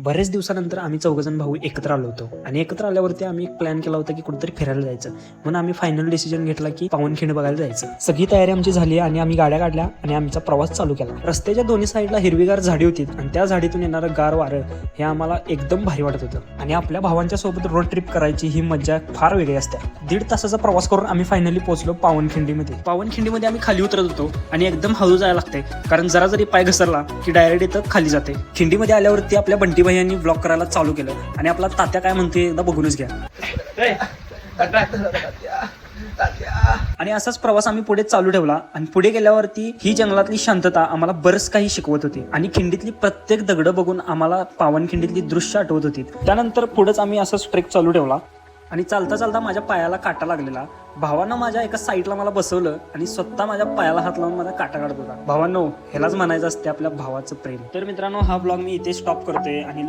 बरेच दिवसानंतर आम्ही चौघजण भाऊ एकत्र आलो होतो आणि एकत्र आल्यावरती आम्ही एक प्लॅन केला होता की कुठेतरी फिरायला जायचं. म्हणून आम्ही फायनल डिसिजन घेतला की पावनखिंड बघायला जायचं. सगळी तयारी आमची झाली आणि आम्ही गाड्या काढल्या आणि आमचा प्रवास चालू केला. रस्त्याच्या दोन्ही साईडला हिरवीगार झाडी होती आणि त्या झाडीतून येणारं गार वारं हे आम्हाला एकदम भारी वाटत होतं. आणि आपल्या भावांच्या सोबत रोड ट्रिप करायची ही मजा फार वेगळी असते. 1.5 तासाचा प्रवास करून आम्ही फायनली पोहोचलो पावनखिंडीमध्ये. पावनखिंडीमध्ये आम्ही खाली उतरत होतो आणि एकदम हळू जायला लागते, कारण जरा जरी पाय घसरला की डायरेक्ट इथं खाली जाते. खिंडीमध्ये आल्यावरती आपल्या बंटी भैयांनी ब्लॉग करायला चालू केलं आणि आपला तात्या काय म्हणते एकदा बघूनच घ्या. आणि असाच प्रवास आम्ही पुढे चालू ठेवला आणि पुढे गेल्यावरती ही जंगलातली शांतता आम्हाला बरंच काही शिकवत होती आणि खिंडीतली प्रत्येक दगडं बघून आम्हाला पावनखिंडीतली दृश्य आठवत होती. त्यानंतर पुढेच आम्ही असाच ट्रेक चालू ठेवला आणि चालता चालता माझ्या पायाला काटा लागलेला. भावानं माझ्या एका साईडला मला बसवलं आणि स्वतः माझ्या पायाला हात लावून माझा काटा काढत होता. भावांनो, ह्यालाच म्हणायचं असते आपल्या भावाचं प्रेम. तर मित्रांनो, हा ब्लॉग मी इथे स्टॉप करतोय आणि